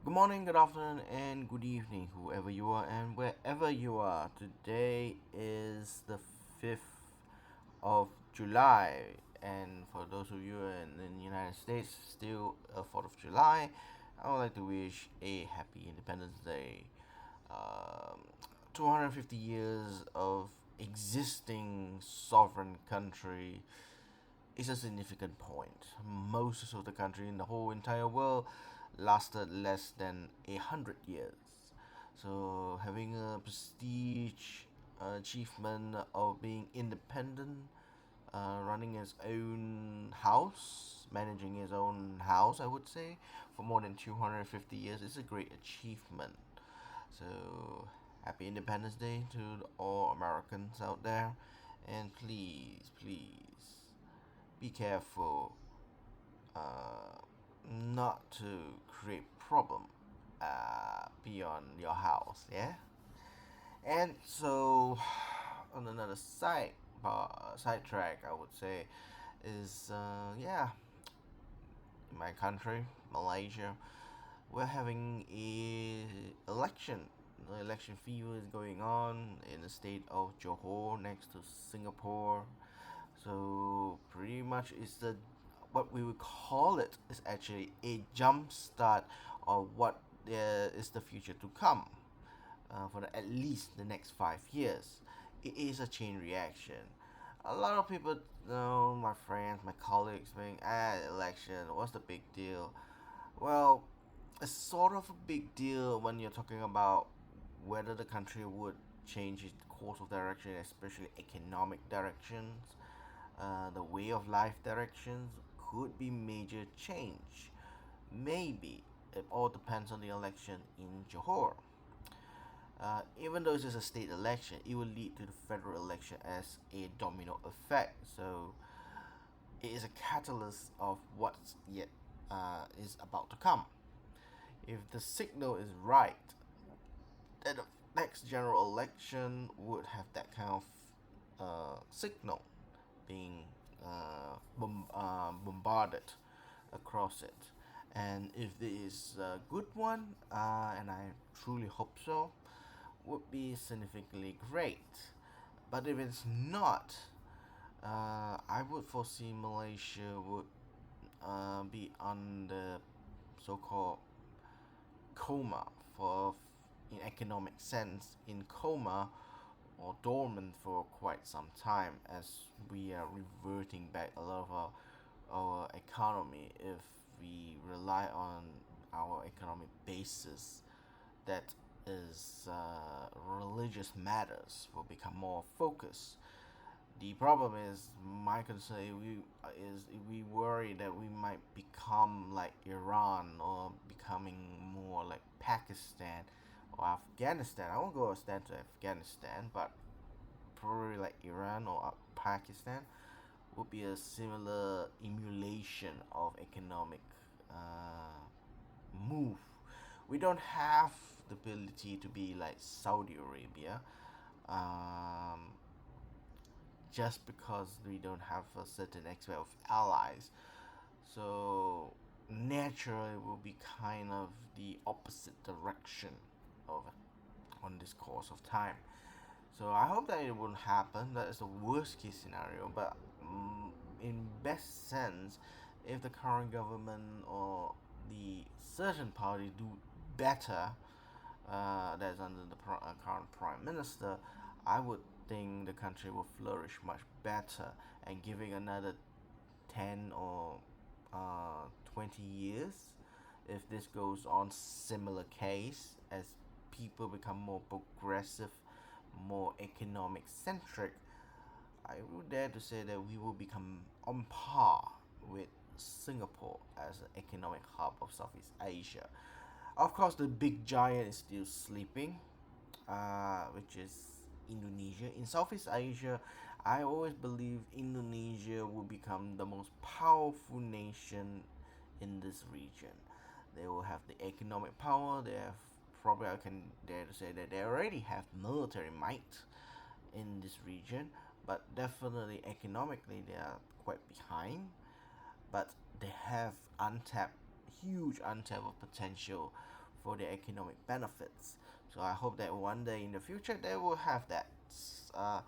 Good morning, good afternoon, and good evening, whoever you are and wherever you are. Today is the 5th of July, and for those of you in the United States, still 4th of July, I would like to wish a happy Independence Day. Um, 250 years of existing sovereign country is a significant point. Most of the country in the whole entire world lasted less than 100 years. So having a prestige achievement of being independent, running his own house, managing his own house, I would say, for more than 250 years is a great achievement. So happy Independence Day to all Americans out there, and please be careful not to create problem beyond your house, yeah. And so on another side track, I would say is yeah, in my country, Malaysia, we're having a election. The election fever is going on in the state of Johor next to Singapore. So pretty much it's the what we would call it is actually a jump start of what is the future to come for at least the next 5 years. It is a chain reaction. A lot of people know, my friends, my colleagues, saying, election, what's the big deal? Well, it's sort of a big deal when you're talking about whether the country would change its course of direction, especially economic directions. The way of life directions could be major change. Maybe it all depends on the election in Johor. Even though it's just a state election, it will lead to the federal election as a domino effect. So it is a catalyst of what yet is about to come. If the signal is right, then the next general election would have that kind of signal being bombarded across it. And if it is a good one, and I truly hope so, would be significantly great. But if it's not, I would foresee Malaysia would be on the so-called coma for, in economic sense, in coma or dormant for quite some time, as we are reverting back a lot of our economy. If we rely on our economic basis, that is religious matters will become more focused. The problem is, my concern is we worry that we might become like Iran or becoming more like Pakistan or Afghanistan. I won't go extend to Afghanistan, but probably like Iran or Pakistan would be a similar emulation of economic move. We don't have the ability to be like Saudi Arabia, um, just because we don't have a certain expert of allies. So naturally, it will be kind of the opposite direction of on this course of time. So I hope that it won't happen. That is the worst case scenario. But in best sense, if the current government or the certain party do better, that's under the current prime minister, I would think the country will flourish much better. And giving another 10 or 20 years, if this goes on similar case, as people become more progressive, more economic centric, I would dare to say that we will become on par with Singapore as an economic hub of Southeast Asia. Of course, the big giant is still sleeping, which is Indonesia. In Southeast Asia, I always believe Indonesia will become the most powerful nation in this region. They will have the economic power. They have, probably I can dare to say that they already have military might in this region, but definitely economically they are quite behind. But they have huge untapped potential for their economic benefits. So I hope that one day in the future they will have that uh,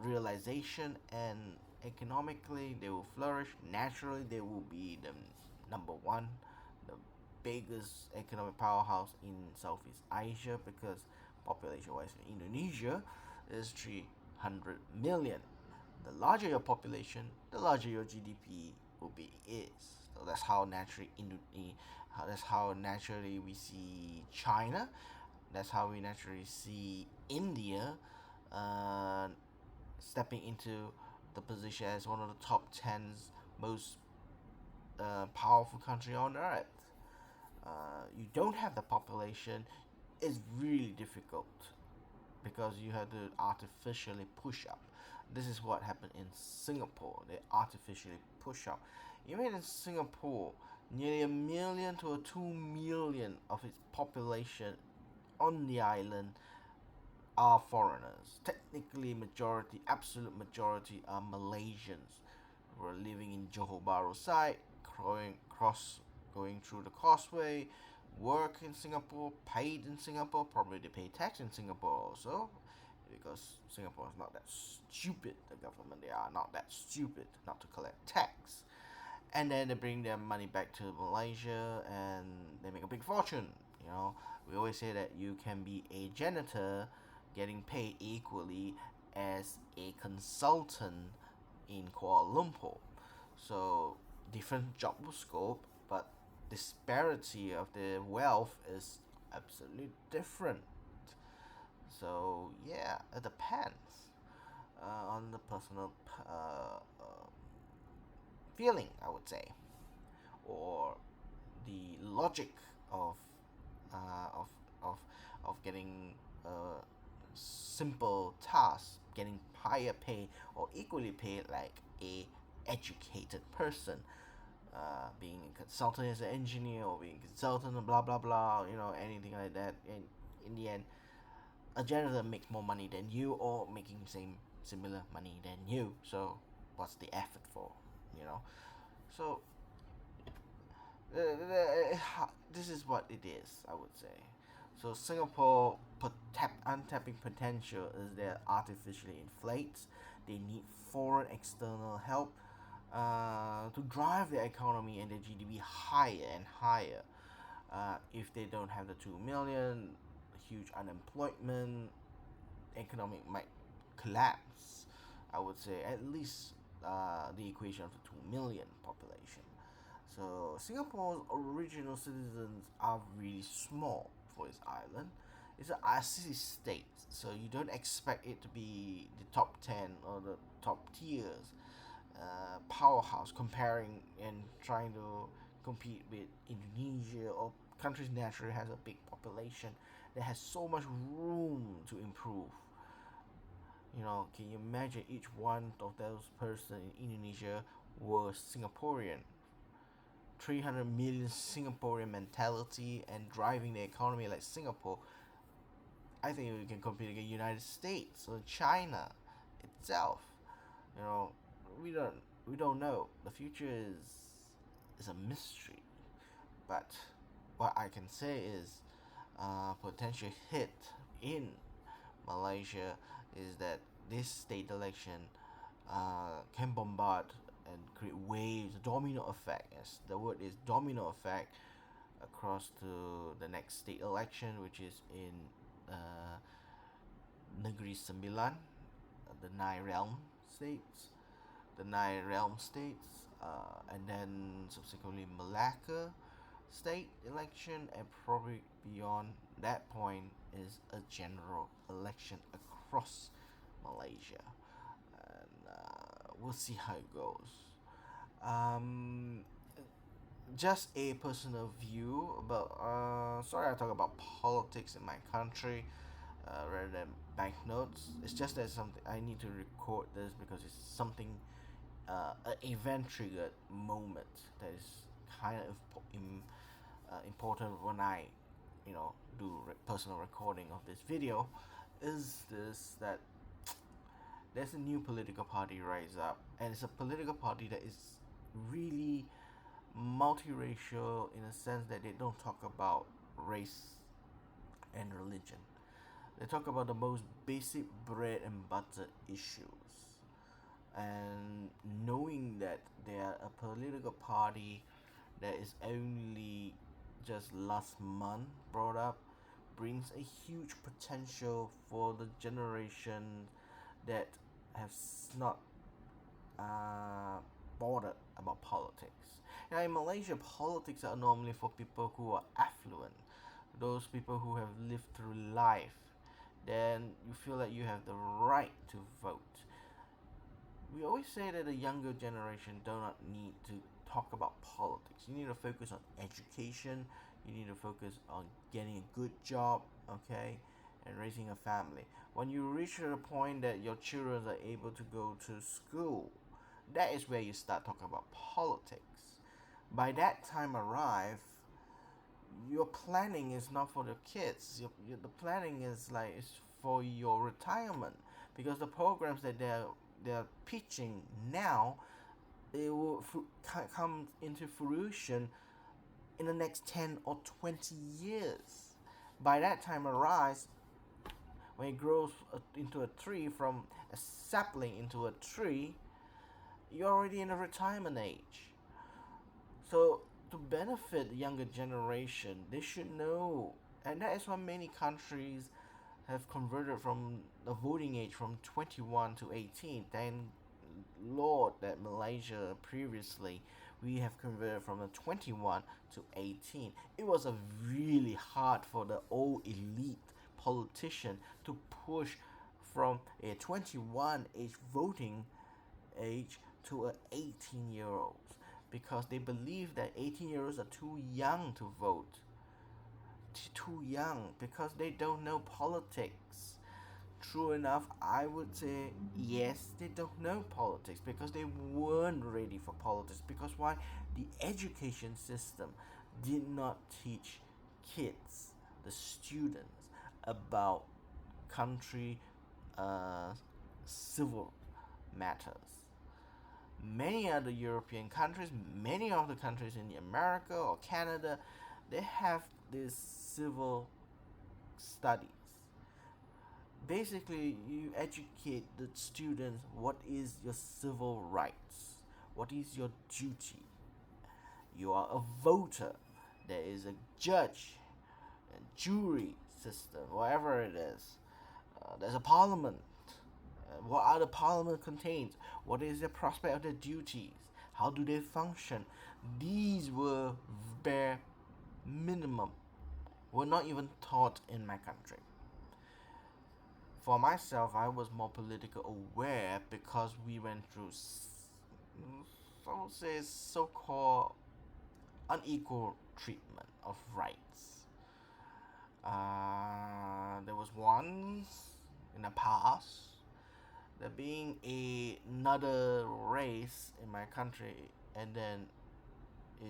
realization, and economically they will flourish. Naturally, they will be the number one, the biggest economic powerhouse in Southeast Asia, because population-wise, Indonesia is 300 million. The larger your population, the larger your GDP will be is. So that's how naturally we see China. That's how we naturally see India uh, stepping into the position as one of the top 10 most powerful country on earth. You don't have the population, it's really difficult because you have to artificially push up. This is what happened in Singapore. They artificially push up. Even in Singapore, nearly 1 million to 2 million of its population on the island are foreigners. Technically, majority, absolute majority, are Malaysians who are living in Johor Bahru side, going through the causeway, work in Singapore, paid in Singapore. Probably they pay tax in Singapore also, because Singapore is not that stupid. The government, they are not that stupid not to collect tax. And then they bring their money back to Malaysia and they make a big fortune. You know, we always say that you can be a janitor getting paid equally as a consultant in Kuala Lumpur. So different job scope, but disparity of the wealth is absolutely different. So yeah, it depends on the personal feeling, I would say, or the logic of uh, of of of getting a simple task, getting higher pay or equally paid like a educated person, being a consultant as an engineer or being a consultant and blah blah blah, anything like that. And in the end, a janitor makes more money than you or making same similar money than you. So what's the effort for? You know. So this is what it is, I would say. So Singapore untapping potential is that artificially inflates. They need foreign external help to drive their economy and their GDP higher and higher. If they don't have the 2 million, huge unemployment, economic might collapse. I would say at least the equation of the 2 million population. So Singapore's original citizens are really small for its island. It's an ICC state, so you don't expect it to be the top 10 or the top tiers powerhouse, comparing and trying to compete with Indonesia or countries naturally has a big population that has so much room to improve. Can you imagine each one of those person in Indonesia was Singaporean? 300 million Singaporean mentality and driving the economy like Singapore. I think we can compete against United States or China itself. You know, we don't know. The future is a mystery. But what I can say is, potential hit in Malaysia is that this state election can bombard and create waves, domino effect. Yes, the word is domino effect across to the next state election, which is in Negeri Sembilan, the nine realm states, and then subsequently Malacca state election, and probably beyond that point is a general election across Malaysia, and we'll see how it goes. Um, just a personal view about. Sorry, I talk about politics in my country rather than banknotes. It's just that something I need to record this because it's something, an event triggered moment that is kind of important when I, do personal recording of this video. Is this that there's a new political party rise up, and it's a political party that is really multiracial in a sense that they don't talk about race and religion. They talk about the most basic bread and butter issues. And knowing that they are a political party that is only just last month brought up brings a huge potential for the generation that has not uh, bothered about politics. Now, in Malaysia, politics are normally for people who are affluent, those people who have lived through life. Then you feel like you have the right to vote. We always say that the younger generation do not need to talk about politics. You need to focus on education. You need to focus on getting a good job, okay, and raising a family. When you reach the point that your children are able to go to school, that is where you start talking about politics. By that time arrive, your planning is not for the kids. The planning is like it's for your retirement, because the programs that they're pitching now, they will come into fruition in the next 10 or 20 years. By that time arise, when it grows into a tree, from a sapling into a tree, you're already in a retirement age. So to benefit the younger generation, they should know, and that is why many countries have converted from the voting age from 21 to 18. Thank Lord that Malaysia previously we have converted from the 21 to 18. It was a really hard for the old elite politician to push from a 21 age voting age to a 18-year-olds, because they believe that 18-year-olds are too young to vote. Too young because they don't know politics. True enough, I would say yes, they don't know politics because they weren't ready for politics. Because why? The education system did not teach kids, the students, about country civil matters. Many other European countries, many of the countries in America or Canada, they have these civil studies. Basically, you educate the students what is your civil rights, what is your duty. You are a voter. There is a judge, a jury system, whatever it is. There's a parliament. What are the parliament contains? What is the prospect of their duties? How do they function? These were bare minimum. Were not even taught in my country. For myself, I was more politically aware because we went through, I would say, so-called unequal treatment of rights. There was once in the past there being another race in my country, and then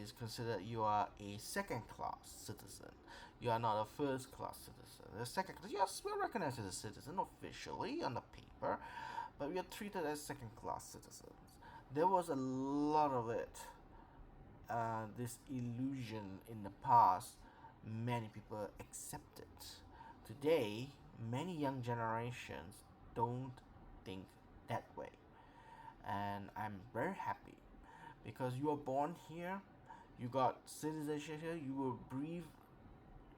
is considered you are a second class citizen. You are not a first class citizen. The second class, yes, we're recognized as a citizen officially on the paper, but we are treated as second class citizens. There was a lot of it. This illusion in the past, many people accept it. Today, many young generations don't think that way, and I'm very happy because you are born here, you got citizenship here, you will breathe,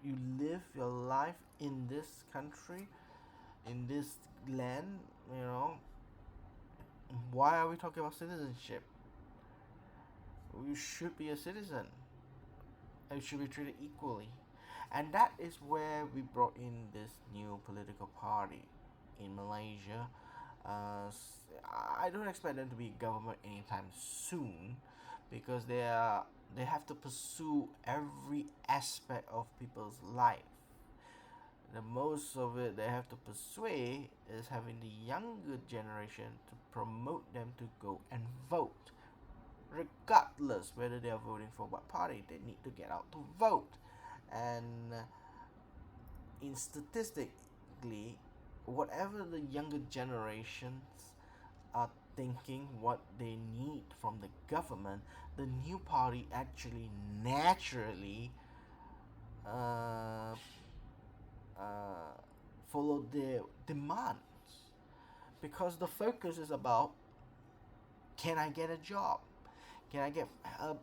you live your life in this country, in this land. You know, why are we talking about citizenship? You should be a citizen, and you should be treated equally. And that is where we brought in this new political party in Malaysia. uh, I don't expect them to be government anytime soon, because they have to pursue every aspect of people's life. The most of it they have to persuade is having the younger generation to promote them to go and vote. Regardless whether they are voting for what party, they need to get out to vote. And in statistically, whatever the younger generations are thinking what they need from the government, the new party actually naturally uh, uh, follow their demands, because the focus is about, can I get a job? Can I get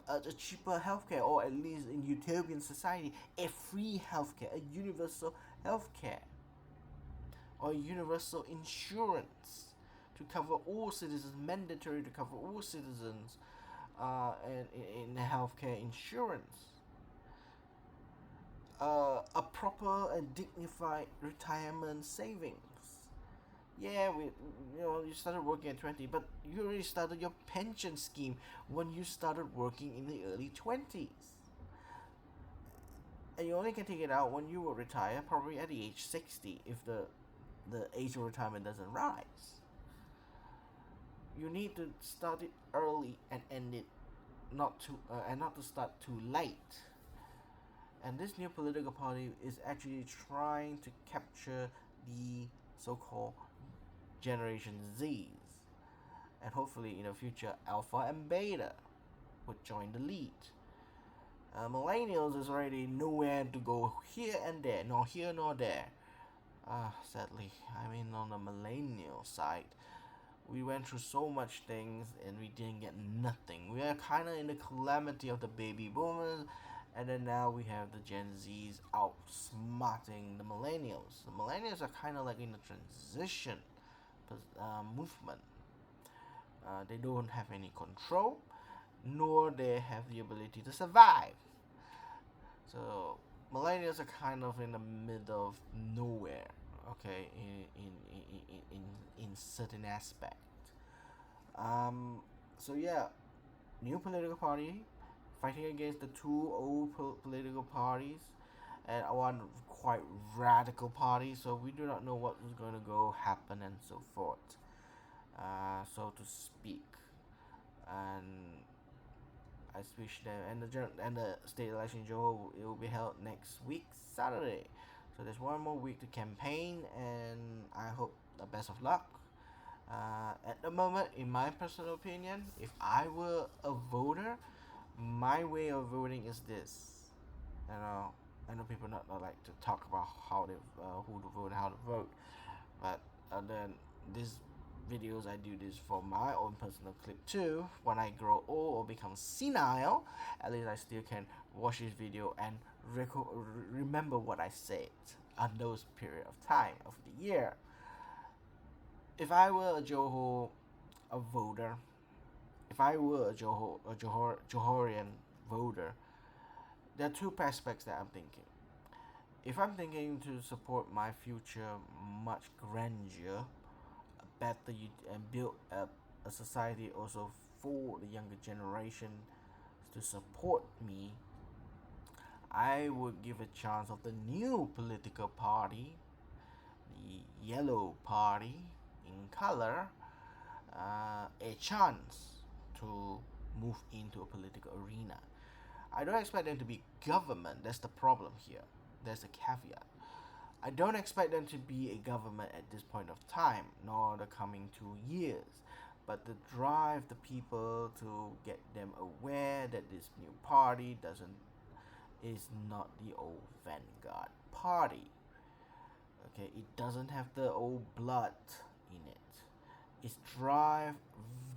a cheaper healthcare, or at least in utopian society, a free healthcare, a universal healthcare, or universal insurance to cover all citizens, mandatory to cover all citizens, in healthcare insurance, a proper and dignified retirement savings. Yeah, you started working at 20, but you already started your pension scheme when you started working in the early 20s. And you only can take it out when you will retire, probably at the age 60, if the age of retirement doesn't rise. You need to start it early and end it not to start too late. And this new political party is actually trying to capture the so-called Generation Zs, and hopefully in the future Alpha and Beta would join the lead. Millennials is already nowhere to go here and there, nor here nor there. Sadly, I mean, on the millennial side, we went through so much things and we didn't get nothing. We are kind of in the calamity of the baby boomers, and then now we have the Gen Zs outsmarting the millennials. The millennials are kind of like in the transition movement. They don't have any control, nor they have the ability to survive. So millennials are kind of in the middle of nowhere, okay, in certain aspect. So yeah, new political party fighting against the two old political parties, and one quite radical party. So we do not know what is going to go happen and so forth, so to speak. And I wish them, and the state election in Johor, it will be held next week Saturday. So there's one more week to campaign, and I hope the best of luck. At the moment, in my personal opinion, if I were a voter, my way of voting is this. I know people not like to talk about how they who to vote, how to vote, but then this videos, I do this for my own personal clip too. When I grow old or become senile, at least I still can watch this video and remember what I said on those period of time of the year. If I were a voter, if I were a Johorian voter, there are two aspects that I'm thinking. If I'm thinking to support my future much grandeur, better and build a society also for the younger generation to support me, I would give a chance of the new political party, the yellow party in color, a chance to move into a political arena. I don't expect them to be government. That's the problem here. There's a caveat. I don't expect them to be a government at this point of time, nor the coming 2 years, but to drive the people to get them aware that this new party is not the old Vanguard party. Okay, it doesn't have the old blood in it. It's drive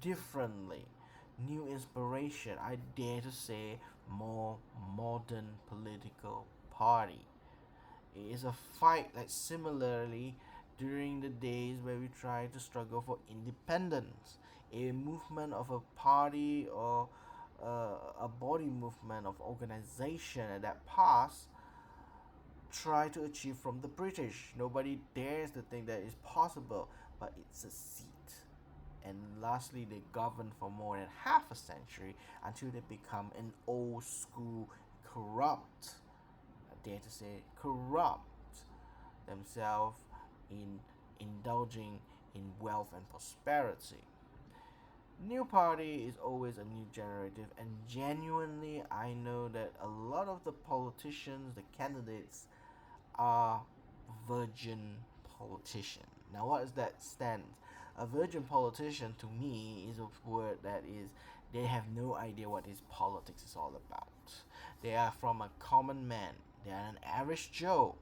differently, new inspiration. I dare to say more modern political party. It is a fight like similarly during the days where we try to struggle for independence. A movement of a party or a body movement of organization at that past try to achieve from the British. Nobody dares to think that it's possible, but it succeeds. And lastly, they govern for more than half a century until they become an old school corrupt, I dare to say corrupt themselves in indulging in wealth and prosperity. New party is always a new generative, and genuinely I know that a lot of the politicians, the candidates, are virgin politician. Now what does that stand? A virgin politician to me is a word that is, they have no idea what this politics is all about. They are from a common man. They are an average Joe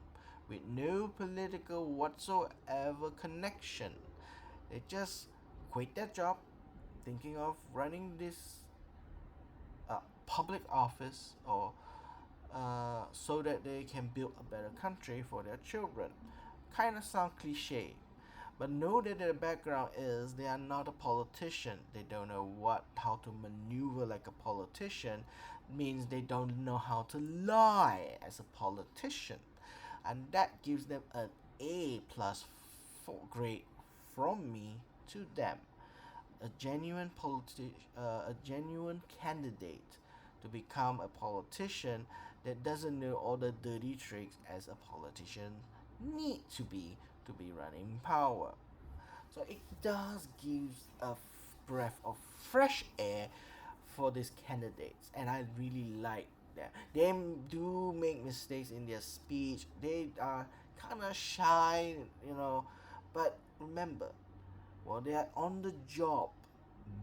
with no political whatsoever connection. They just quit their job thinking of running this public office or so that they can build a better country for their children. Kind of sound cliche, but know that their background is they are not a politician. They don't know how to maneuver like a politician. Means they don't know how to lie as a politician, and that gives them an A plus grade from me to them. A genuine candidate to become a politician that doesn't know all the dirty tricks as a politician need to be running power. So it does give a breath of fresh air for these candidates, and I really like that. They do make mistakes in their speech. They are kind of shy, but remember, while they are on the job,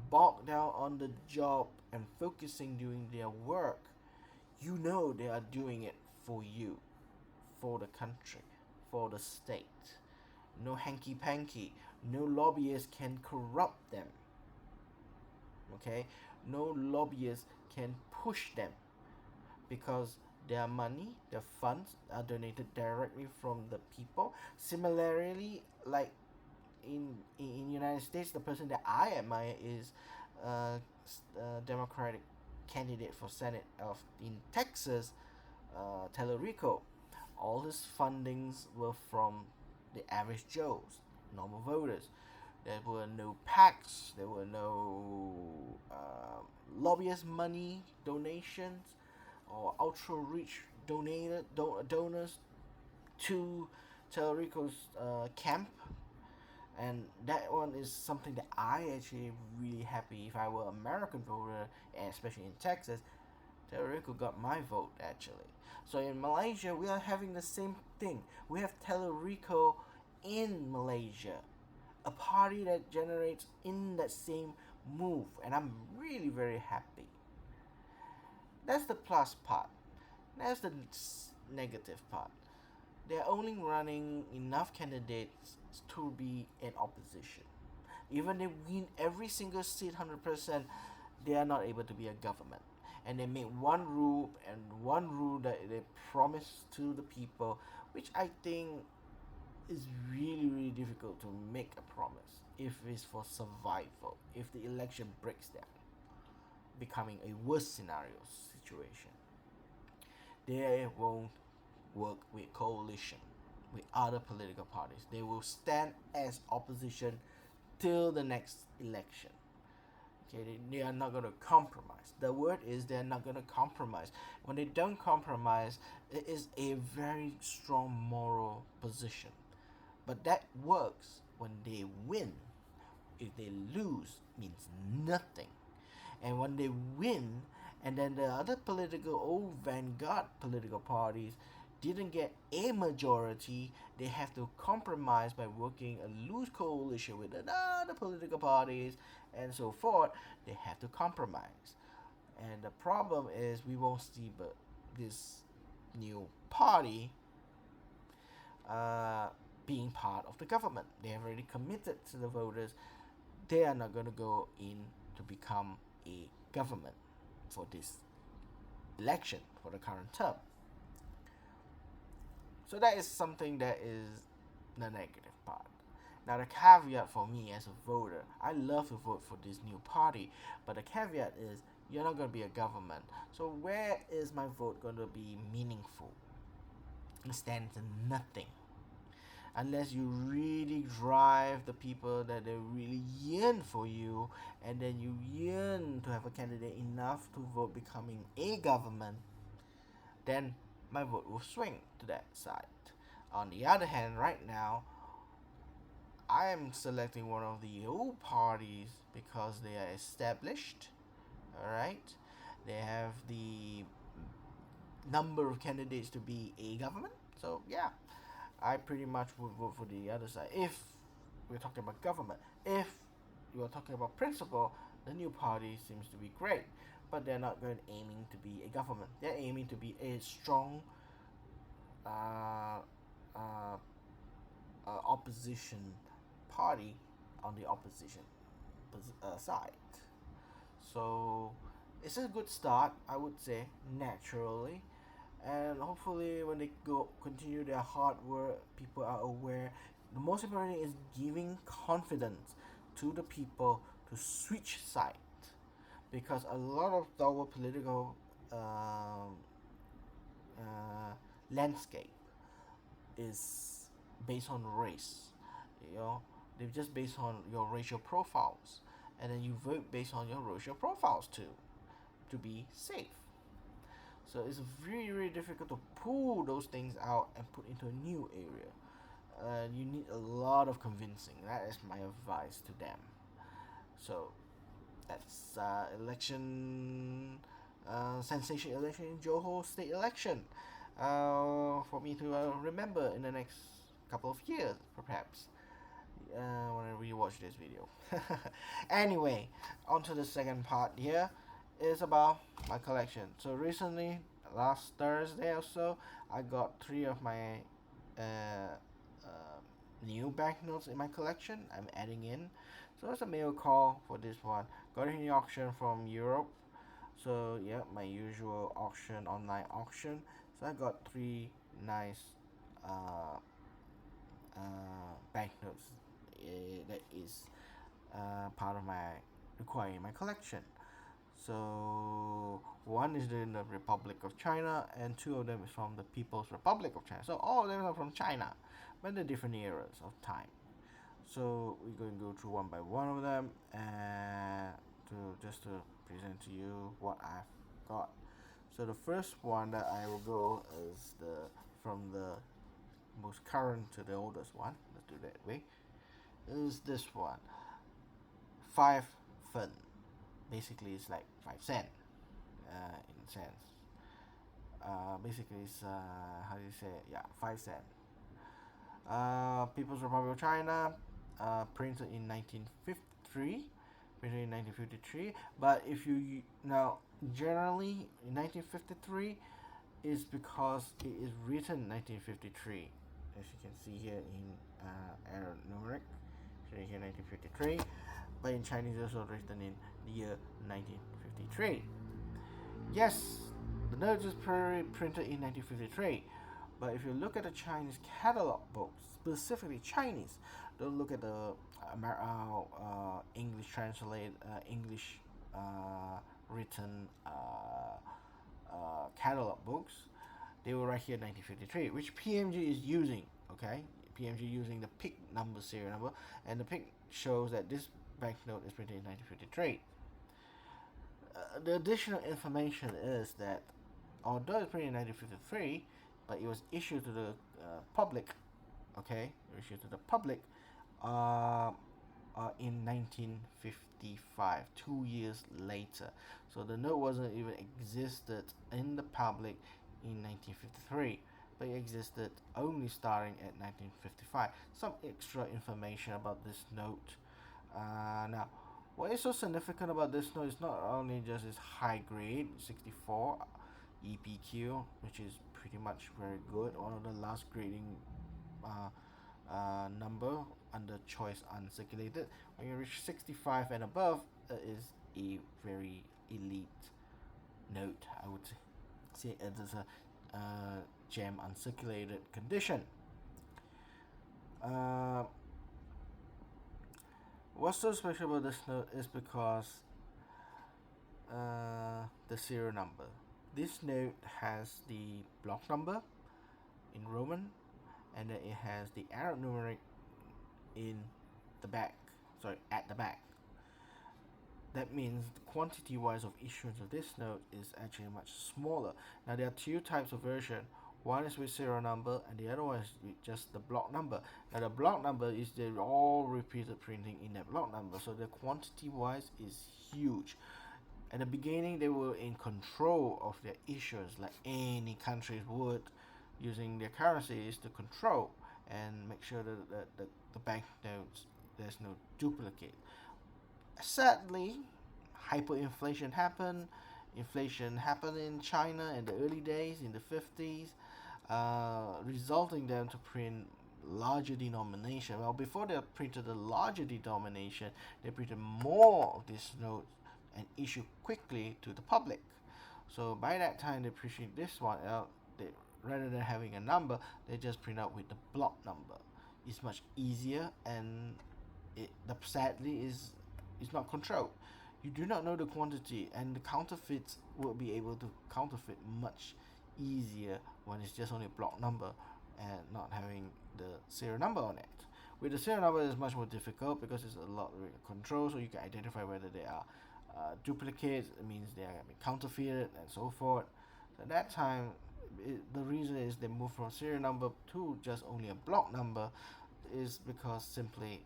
bogged down on the job and focusing doing their work, you know they are doing it for you, for the country, for the state. No hanky panky. No lobbyist can corrupt them. Okay? No lobbyist can push them because their money, their funds are donated directly from the people. Similarly, like in United States, the person that I admire is Democratic candidate for Senate of in Texas, Territorial. All his fundings were from the average Joes, normal voters. There were no PACs, there were no lobbyist money donations or ultra rich donors to Territorial's camp. And that one is something that I actually really happy. If I were American voter, and especially in Texas, Territorial got my vote actually. So in Malaysia, we are having the same thing. We have Territorial in Malaysia, a party that generates in that same move, and I'm really very happy. That's the plus part. That's the negative part. They're only running enough candidates to be in opposition. Even they win every single seat 100%, they are not able to be a government. And they make one rule that they promise to the people, which I think is really, really difficult to make a promise if it's for survival, if the election breaks down, becoming a worst scenario situation. They won't work with coalition with other political parties. They will stand as opposition till the next election. Okay, they are not going to compromise. The word is they're not going to compromise. When they don't compromise, it is a very strong moral position. But that works when they win. If they lose, means nothing. And when they win, and then the other political old vanguard political parties didn't get a majority, they have to compromise by working a loose coalition with other political parties and so forth. They have to compromise. And the problem is we won't see but this new party being part of the government. They have already committed to the voters. They are not going to go in to become a government for this election, for the current term. So that is something that is the negative part. Now the caveat for me as a voter, I love to vote for this new party, but the caveat is you're not going to be a government. So where is my vote going to be meaningful? It stands in nothing. Unless you really drive the people that they really yearn for you, and then you yearn to have a candidate enough to vote becoming a government, then my vote will swing to that side. On the other hand, right now, I am selecting one of the old parties because they are established. Alright? They have the number of candidates to be a government. So yeah, I pretty much would vote for the other side. If we're talking about government, if you're talking about principle, the new party seems to be great, but they're not going aiming to be a government. They're aiming to be a strong uh, uh, opposition party on the opposition side. So it's a good start, I would say, naturally, and hopefully when they go continue their hard work, people are aware. The most important thing is giving confidence to the people to switch side, because a lot of our political landscape is based on race. You know, they're just based on your racial profiles, and then you vote based on your racial profiles too, to be safe. So it's very very difficult to pull those things out and put into a new area. You need a lot of convincing. That is my advice to them. So that's election, sensation election in Johor state election, for me to remember in the next couple of years, perhaps, when I rewatch this video. Anyway, on to the second part here is about my collection. So recently, last Thursday or so, I got three of my new banknotes in my collection. I'm adding in. So it's a mail call for this one. Got it in the auction from Europe. So yeah, my usual auction, online auction. So I got three nice uh, banknotes that is part of my requiring my collection. So one is in the Republic of China, and two of them is from the People's Republic of China. So all of them are from China, but the different eras of time. So we're going to go through one by one of them, and to present to you what I've got. So the first one that I will go is from the most current to the oldest one. Let's do that way. Is this one, 5 Fen. Basically, it's like 5 cent, in sense. Basically, it's how do you say it? Yeah, 5 cent. People's Republic of China, printed in 1953. Printed in 1953. But if you now generally in 1953 is because it is written 1953, as you can see here in Arab numeric. So here 1953, but in Chinese it's also written in the year 1953. Yes, the note is printed in 1953. But if you look at the Chinese catalog books, specifically Chinese, don't look at the English English written catalog books. They were right here 1953, which PMG is using. Okay, PMG using the PIC number, serial number, and the PIC shows that this banknote is printed in 1953. The additional information is that although it's printed in 1953, but it was issued to the public, okay, issued to the public in 1955, 2 years later. So the note wasn't even existed in the public in 1953, but it existed only starting at 1955. Some extra information about this note. Now, what is so significant about this note is not only just its high grade, 64 EPQ, which is pretty much very good, one of the last grading number under choice uncirculated. When you reach 65 and above, is a very elite note. I would say it is a gem uncirculated condition. What's so special about this note is because the serial number. This note has the block number in Roman, and then it has the Arab numeric in the back. Sorry, at the back. That means the quantity wise of issuance of this note is actually much smaller. Now there are two types of version. One is with serial number, and the other one is with just the block number. Now the block number is the all repeated printing in that block number, so the quantity wise is huge. At the beginning, they were in control of their issues, like any countries would, using their currencies to control and make sure that the banknotes, there's no duplicate. Sadly, hyperinflation happened. Inflation happened in China in the early days, in the 50s. resulting them to print larger denomination. Well, before they printed a larger denomination, they printed more of these notes and issue quickly to the public. So by that time, they print this one out. They, rather than having a number, they just print out with the block number. It's much easier, and the sadly is not controlled. You do not know the quantity, and the counterfeits will be able to counterfeit much easier when it's just only a block number and not having the serial number on it. With the serial number, it's much more difficult because it's a lot of control, so you can identify whether they are duplicates. It means they are being counterfeited and so forth. So at that time, the reason is they move from serial number to just only a block number is because simply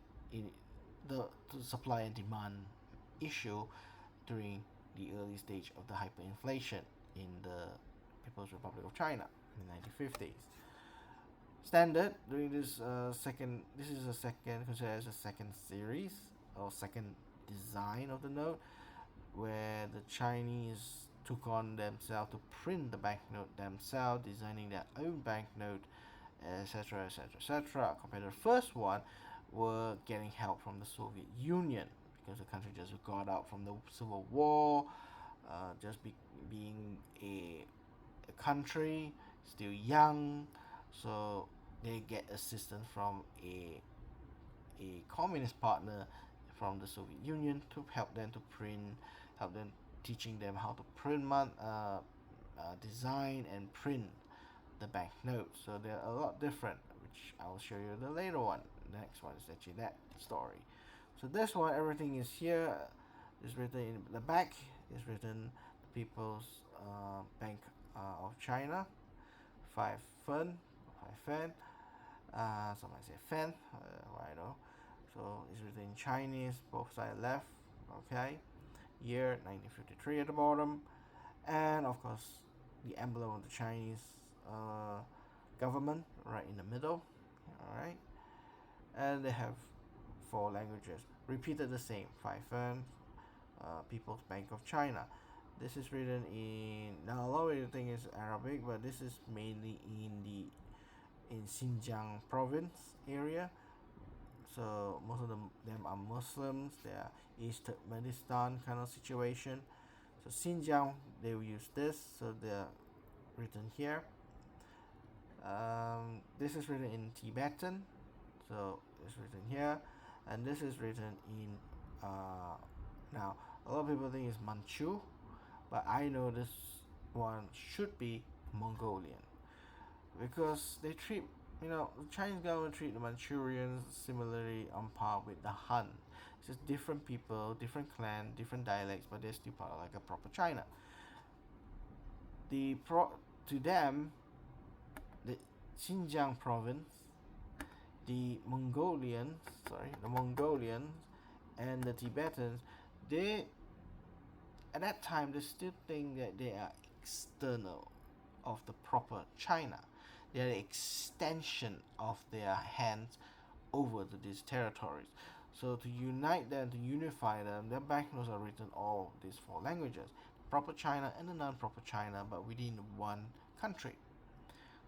the supply and demand issue during the early stage of the hyperinflation in the People's Republic of China in the 1950s. Standard during this this is a second, considered as a second series or second design of the note, where the Chinese took on themselves to print the banknote themselves, designing their own banknote, etc., etc., etc. Compared to the first one, were getting help from the Soviet Union because the country just got out from the Civil War, being a country still young, so they get assistance from a communist partner from the Soviet Union to help them teaching them how to print design and print the banknotes. So they're a lot different, which I'll show you the later one. The next one is actually that story. So this one, everything is here. Is written in the back. Is written the People's Bank of China, 5 Fen. Some might say Fen. I know. So it's written in Chinese, both sides left. Okay. Year 1953 at the bottom, and of course the emblem of the Chinese government right in the middle. All right, and they have 4 languages. Repeated the same. 5 People's Bank of China. This is written in, now a lot of the thing is Arabic, but this is mainly in Xinjiang province area. So most of them are Muslims. They are East Turkmenistan kind of situation. So Xinjiang, they will use this. So they're written here. This is written in Tibetan. So it's written here, and this is written in. Now a lot of people think it's Manchu, but I know this one should be Mongolian because they treat, the Chinese government treat the Manchurians similarly on par with the Han. It's just different people, different clan, different dialects, but they're still part of like a proper China. To them, the Xinjiang province, the Mongolians, and the Tibetans, they at that time they still think that they are external of the proper China. They are the extension of their hands over to these territories. So to unite them, to unify them, their banknotes are written all these 4 languages, proper China and the non-proper China, but within one country.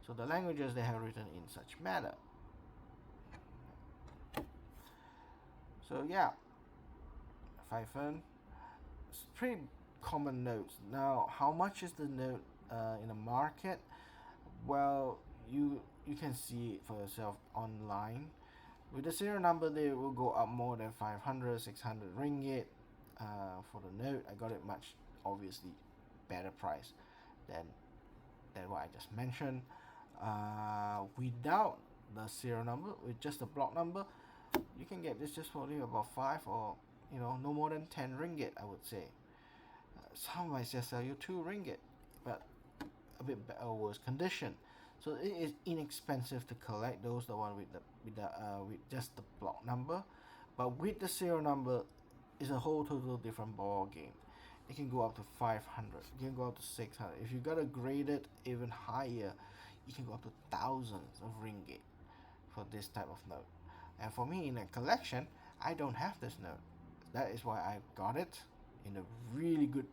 So the languages they have written in such manner. So yeah, 5 Fen, it's pretty common notes. Now, how much is the note in the market? Well, you can see it for yourself online. With the serial number, they will go up more than 500, 600 ringgit for the note. I got it much, obviously, better price than what I just mentioned. Without the serial number, with just the block number, you can get this just for only about 5 or no more than 10 ringgit, I would say. Some might just sell you 2 ringgit, but a bit better, worse condition. So it is inexpensive to collect those, the one with just the block number, but with the serial number is a whole total different ball game. It can go up to 500, it can go up to 600. If you gotta grade it even higher, you can go up to thousands of ringgit for this type of note. And for me, in a collection, I don't have this note. That is why I got it in a really good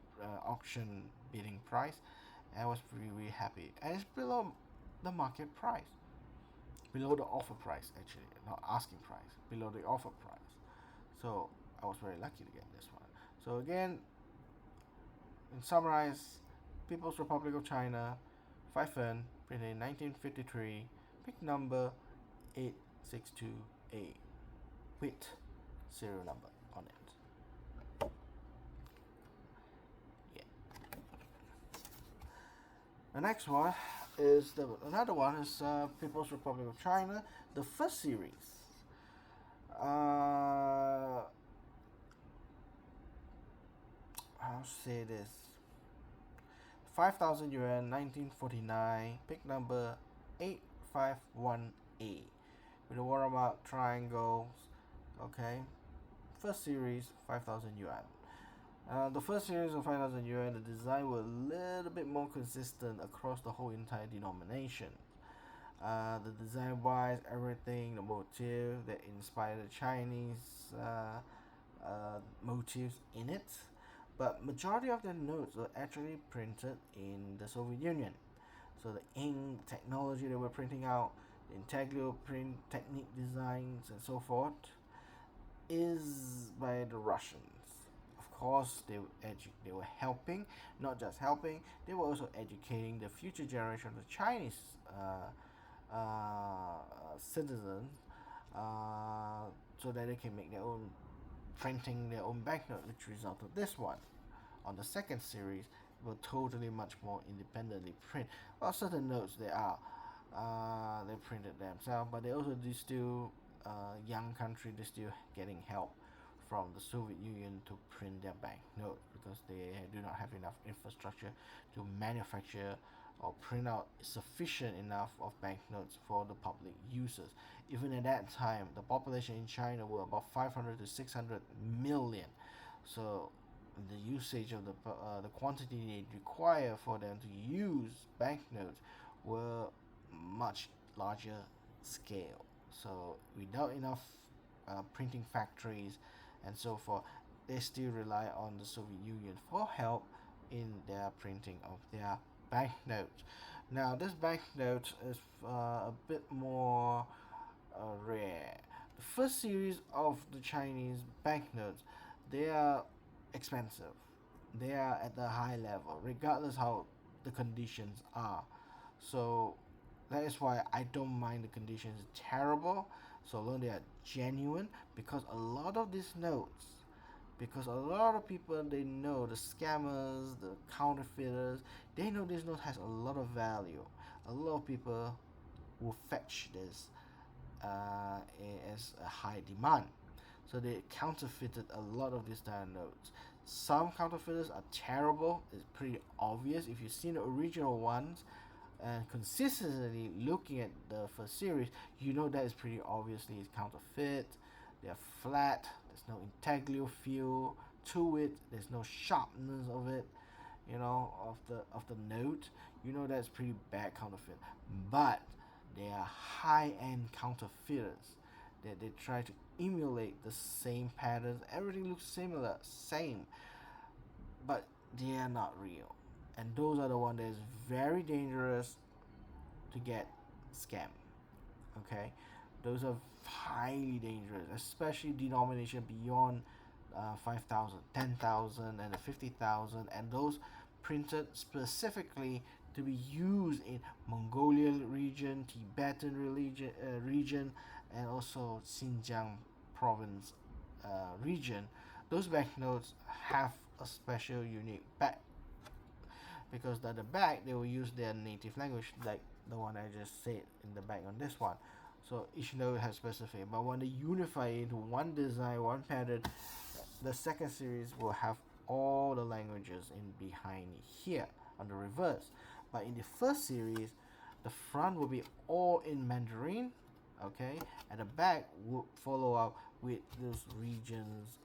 auction bidding price. And I was really, really happy. And it's below the market price, below the offer price, actually, not asking price, below the offer price. So I was very lucky to get this one. So again, in summarize, People's Republic of China, 5N, printed in 1953, pick number 862A with serial number on it. Yeah. The next one is another one is People's Republic of China, the first series. I'll say this. 5,000 yuan, 1949, pick number 851A with the watermark triangles. Okay, first series, 5,000 yuan. The first series of 5,000 yuan, the design were a little bit more consistent across the whole entire denomination. The design wise, everything, the motif that inspired the Chinese motifs in it, but majority of the notes were actually printed in the Soviet Union. So the ink technology they were printing out, the intaglio print technique designs and so forth, is by the Russians. Of course, they were helping, not just helping, they were also educating the future generation of the Chinese citizens, so that they can make their own printing their own banknote, which resulted this one. On the second series, will totally much more independently print. Well, certain notes they printed themselves, but they also do still young country. They're still getting help from the Soviet Union to print their banknote because they do not have enough infrastructure to manufacture or print out sufficient enough of banknotes for the public users. Even at that time, the population in China were about 500 to 600 million. So the usage of the quantity they require for them to use banknotes were much larger scale. So without enough printing factories and so forth, they still rely on the Soviet Union for help in their printing of their banknote. Now this banknote is a bit more rare. The first series of the Chinese banknotes, they are expensive. They are at the high level, regardless how the conditions are. So that is why I don't mind the conditions terrible, so long they are genuine. Because a lot of these notes, because a lot of people, they know, the scammers, the counterfeiters, they know this note has a lot of value. A lot of people will fetch this as a high demand, so they counterfeited a lot of these kind of notes. Some counterfeiters are terrible. It's pretty obvious if you've seen the original ones and consistently looking at the first series, you know that is pretty obviously it's counterfeit. They're flat, there's no intaglio feel to it, there's no sharpness of it, of the note. You know that's pretty bad counterfeit. But they are high-end counterfeiters that they try to emulate the same patterns. Everything looks similar, same, but they are not real. And those are the ones that is very dangerous to get scammed. Okay, those are highly dangerous, especially denomination beyond 5,000, 10,000, and 50,000, and those printed specifically to be used in Mongolian region, Tibetan region, and also Xinjiang province region. Those banknotes have a special unique back, because the back they will use their native language, like the one I just said in the back on this one. So each note has specific, but when they unify into one design, one pattern, the second series will have all the languages in behind here on the reverse. But in the first series, the front will be all in Mandarin, okay, and the back will follow up with those regions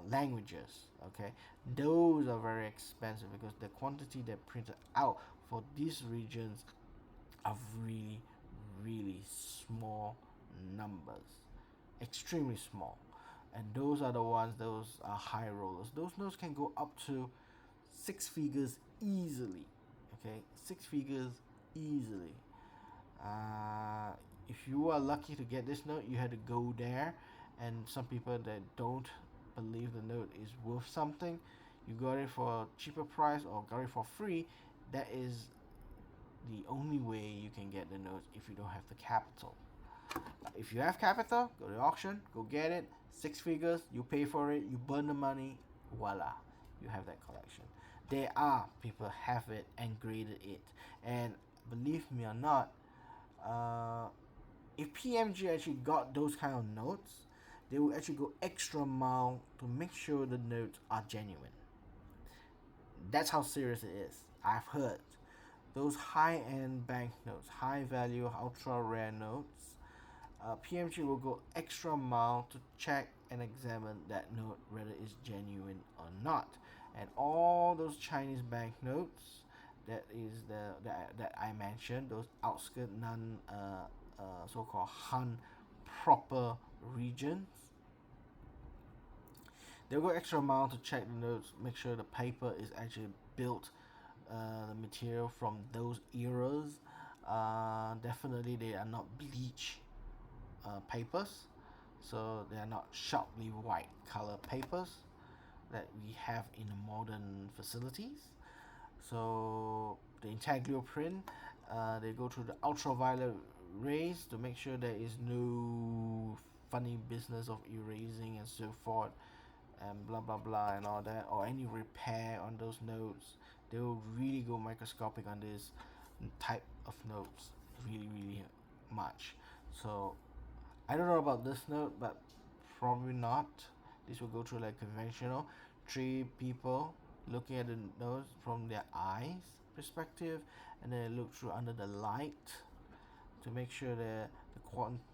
languages. Okay, those are very expensive because the quantity they printed out for these regions are really small numbers, extremely small, and those are the ones, those are high rollers. Those notes can go up to 6 figures easily. Okay, 6 figures easily. Uh, if you are lucky to get this note, you had to go there, and some people that don't believe the note is worth something, you got it for a cheaper price or got it for free. That is the only way you can get the notes if you don't have the capital. If you have capital, go to the auction, go get it. 6 figures, you pay for it, you burn the money, voila, you have that collection. There are people have it and graded it, and believe me or not, if PMG actually got those kind of notes, they will actually go extra mile to make sure the notes are genuine. That's how serious it is. I've heard those high-end banknotes, high-value, ultra-rare notes. PMG will go extra mile to check and examine that note whether it's genuine or not. And all those Chinese banknotes, that I mentioned, those outskirt non so-called Han proper regions, they'll go extra mile to check the notes, make sure the paper is actually built, the material from those eras. Definitely, they are not bleach papers, so they are not sharply white color papers that we have in the modern facilities. So the intaglio print, they go through the ultraviolet rays to make sure there is no funny business of erasing and so forth, and blah blah blah and all that, or any repair on those notes. They will really go microscopic on this type of notes, really much. So I don't know about this note, but probably not. This will go through like conventional, three people looking at the notes from their eyes perspective, and then look through under the light to make sure that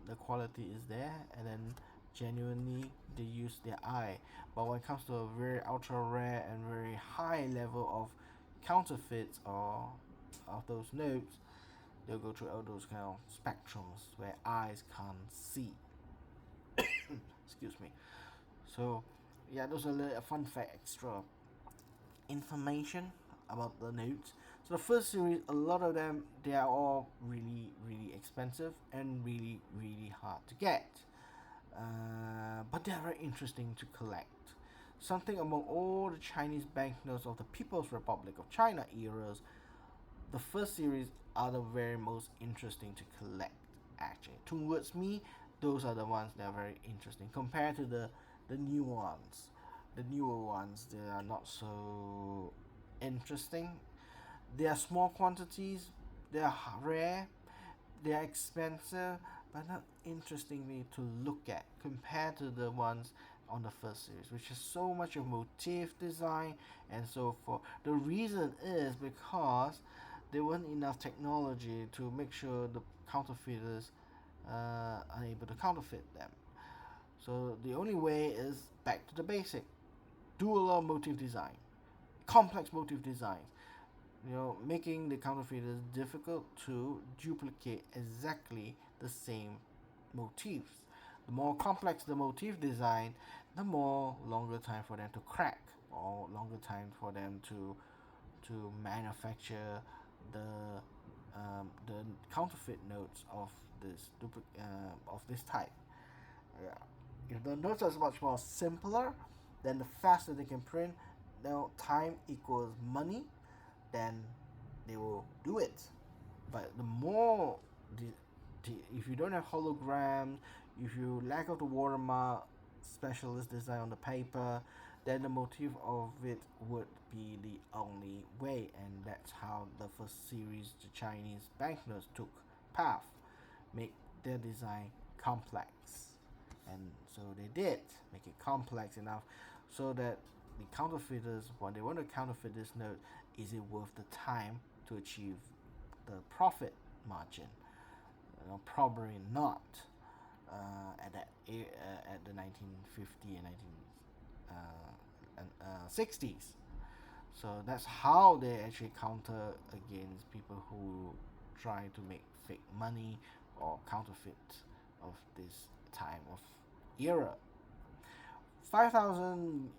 the quality is there, and then genuinely they use their eye. But when it comes to a very ultra rare and very high level of counterfeits or of those notes, they'll go through all those kind of spectrums where eyes can't see. Excuse me. So yeah, those are a fun fact, extra information about the notes. So the first series, a lot of them, they are all really expensive and really hard to get. But they are very interesting to collect. Something among all the Chinese banknotes of the People's Republic of China eras, the first series are the very most interesting to collect. Actually, towards me, those are the ones that are very interesting compared to the new ones. The newer ones, they are not so interesting. They are small quantities, they are rare, they are expensive, but not interestingly to look at compared to the ones on the first series, which is so much of motif design and so forth. The reason is because there wasn't enough technology to make sure the counterfeiters are able to counterfeit them. So the only way is back to the basic. Do a lot of motif design, complex motif designs. Making the counterfeiters difficult to duplicate exactly the same motifs. The more complex the motif design, the more longer time for them to crack, or longer time for them to manufacture the counterfeit notes of this type. Yeah. If the notes are much more simpler, then the faster they can print, now time equals money, then they will do it. But the more if you don't have holograms, if you lack of the watermark specialist design on the paper, then the motif of it would be the only way, and that's how the first series, the Chinese banknotes, took path, make their design complex. And so they did make it complex enough so that the counterfeiters, when they want to counterfeit this note, is it worth the time to achieve the profit margin? Probably not. At the 1950 and 1960s. So that's how they actually counter against people who try to make fake money or counterfeit of this time of era. 5,000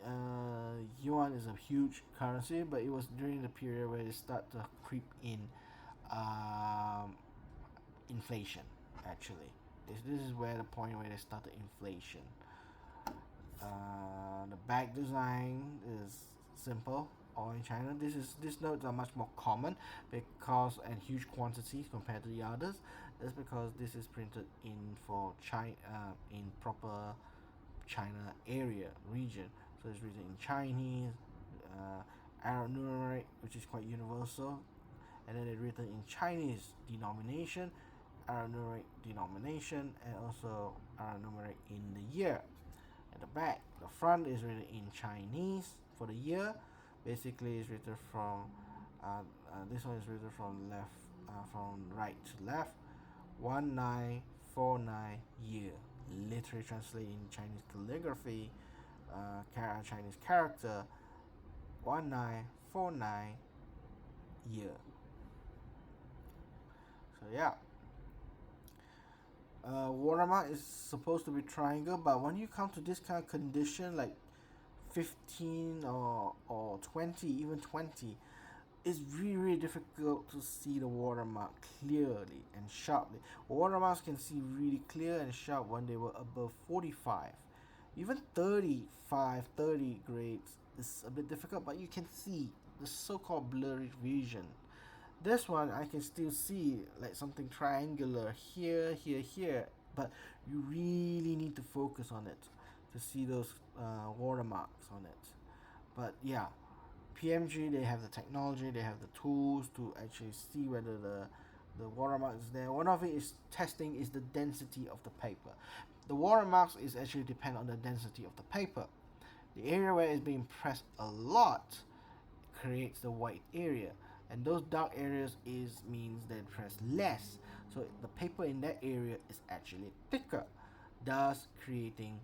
yuan is a huge currency, but it was during the period where it started to creep in inflation. Actually, this is where the point where they started inflation. The back design is simple. Or in China, these notes are much more common because and huge quantities compared to the others. That's because this is printed in for China in proper China area region. So it's written in Chinese, Arab numeric, which is quite universal, and then it's written in Chinese denomination, Arab numeric denomination, and also Arab numeric in the year. At the back, the front is written in Chinese for the year. Basically, it's written from this one is written from right to left. 1949 year, literally translated in Chinese calligraphy, Chinese character. 1949 year. So yeah. Watermark is supposed to be triangle, but when you come to this kind of condition like 15 or 20, even 20, it's really, really difficult to see the watermark clearly and sharply. Watermarks can see really clear and sharp when they were above 45. Even 35, 30 grades is a bit difficult, but you can see the so-called blurry vision. This one I can still see like something triangular here, but you really need to focus on it to see those watermarks on it. But yeah, PMG, they have the technology, they have the tools to actually see whether the watermark is there. One of it is testing is the density of the paper. The watermarks is actually depend on the density of the paper. The area where it's being pressed a lot creates the white area, and those dark areas means they press less. So the paper in that area is actually thicker, thus creating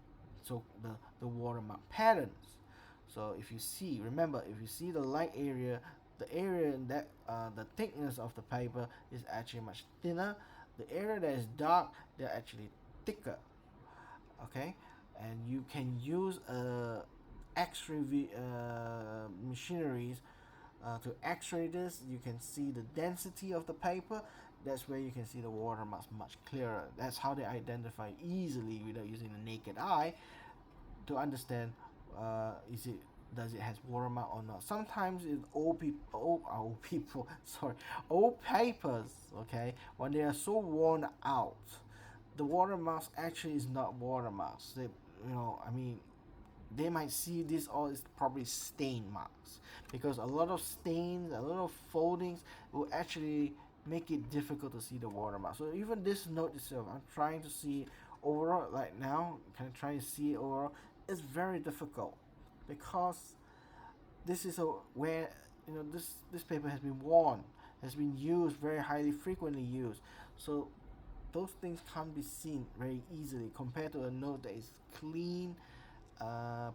the watermark patterns. So if you see, remember, if you see the light area, the area that the thickness of the paper is actually much thinner. The area that is dark, they're actually thicker. Okay, and you can use X-ray machineries to X-ray this. You can see the density of the paper. That's where you can see the watermarks much clearer. That's how they identify easily without using the naked eye to understand does it has watermark or not. Sometimes it's old papers, okay, when they are so worn out, the watermarks actually is not watermarks. They might see this all is probably stain marks, because a lot of stains, a lot of foldings will actually make it difficult to see the watermark. So even this note itself, I'm trying to see overall right now, can I try to see it overall? It's very difficult because this is where this paper has been worn, has been used very highly frequently used. So those things can't be seen very easily compared to a note that is clean,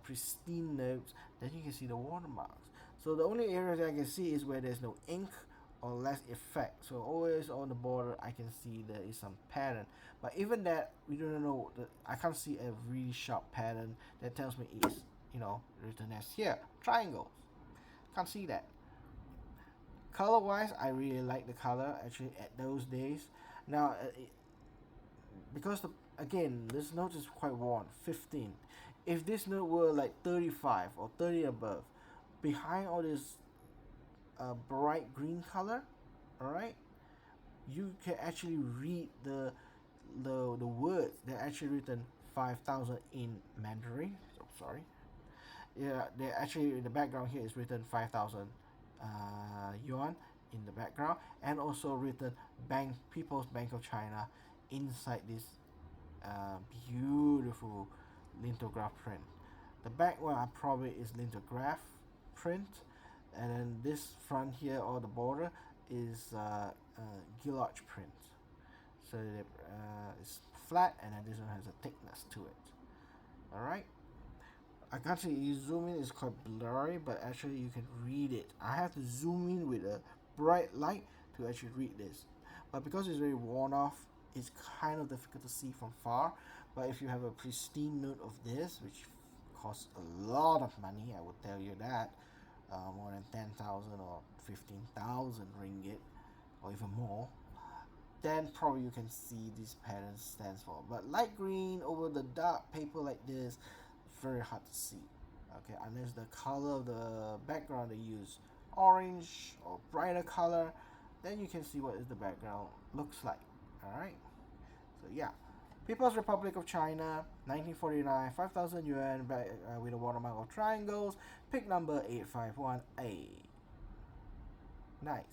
pristine notes. Then you can see the watermarks. So the only area that I can see is where there's no ink or less effect. So always on the border I can see there is some pattern, but even that we don't know. I can't see a really sharp pattern that tells me it's written as here triangles. Can't see that. Color wise, I really like the color actually at those days. Now because again this note is quite worn, 15. If this note were like 35 or 30 above, behind all this bright green color, all right, you can actually read the words. They're actually written 5,000 in Mandarin. So sorry. Yeah, they actually in the background here is written 5,000 yuan in the background, and also written People's Bank of China inside this beautiful lithograph print. The back one probably is lithograph print, and then this front here or the border is guillotine print. So it's flat, and then this one has a thickness to it. All right. I can't see you zoom in, it's quite blurry, but actually you can read it. I have to zoom in with a bright light to actually read this. But because it's very worn off, it's kind of difficult to see from far. But if you have a pristine note of this, which costs a lot of money, I would tell you that, more than 10,000 or 15,000 ringgit, or even more, then probably you can see this pattern stands for. But light green over the dark paper like this, very hard to see. Okay, unless the color of the background they use orange or brighter color, then you can see what is the background looks like. All right. So yeah, People's Republic of China, 1949, 5,000 yuan, with a watermark of triangles. Pick number 851A. Nice.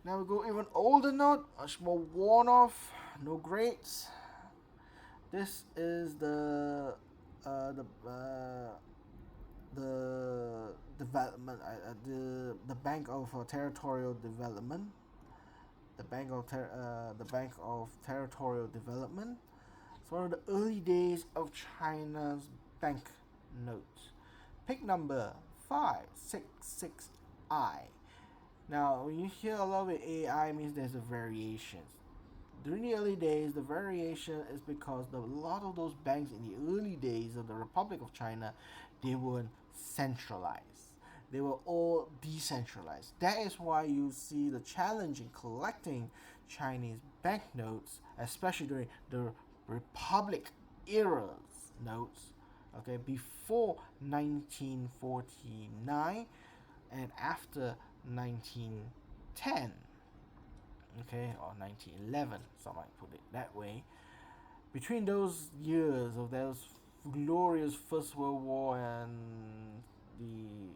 Now we go even older note, much more worn off, no grades. This is the development, the Bank of Territorial Development, the Bank of Territorial Development. It's one of the early days of China's bank notes. Pick number 566I. Now, when you hear a lot of AI, means there's a variation. During the early days, the variation is because a lot of those banks in the early days of the Republic of China, they weren't centralized. They were all decentralized. That is why you see the challenge in collecting Chinese banknotes, especially during the Republic era's notes, okay, before 1949 and after 1910, okay, or 1911, some might put it that way. Between those years of those glorious First World War and the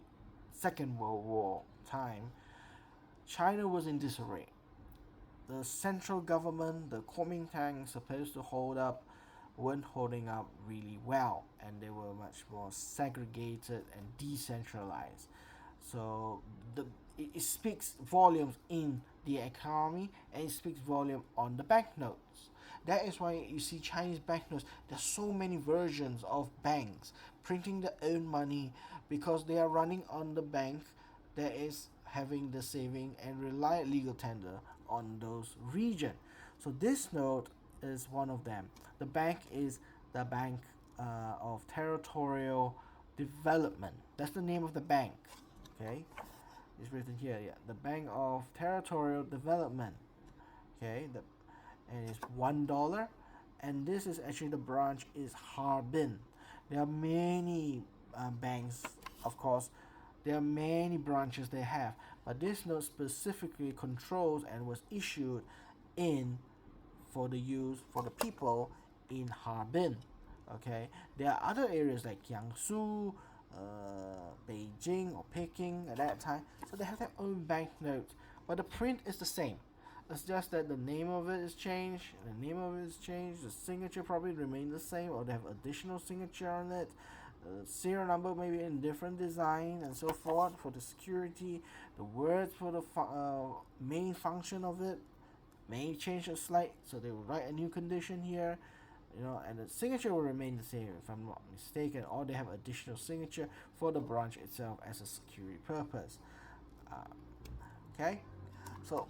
Second World War time, China was in disarray. The central government, the Kuomintang, supposed to hold up, weren't holding up really well, and they were much more segregated and decentralized. So it speaks volumes in the economy, and it speaks volume on the banknotes. That is why you see Chinese banknotes. There's so many versions of banks printing their own money because they are running on the bank that is having the saving and rely legal tender on those region. So this note is one of them. The bank is the Bank of Territorial Development. That's the name of the bank. Okay, it's written here. Yeah, the Bank of Territorial Development. Okay, and it's $1, and this is actually the branch is Harbin. There are many banks, of course. There are many branches they have, but this note specifically controls and was issued in for the use for the people in Harbin. Okay, there are other areas like Jiangsu, Beijing or Peking at that time, so they have their own banknotes, but the print is the same. It's just that the name of it is changed. The signature probably remain the same, or they have additional signature on it. The serial number may be in different design and so forth for the security. The words for the main function of it may change a slight, so they will write a new condition here, and the signature will remain the same if I'm not mistaken, or they have additional signature for the branch itself as a security purpose. Okay, so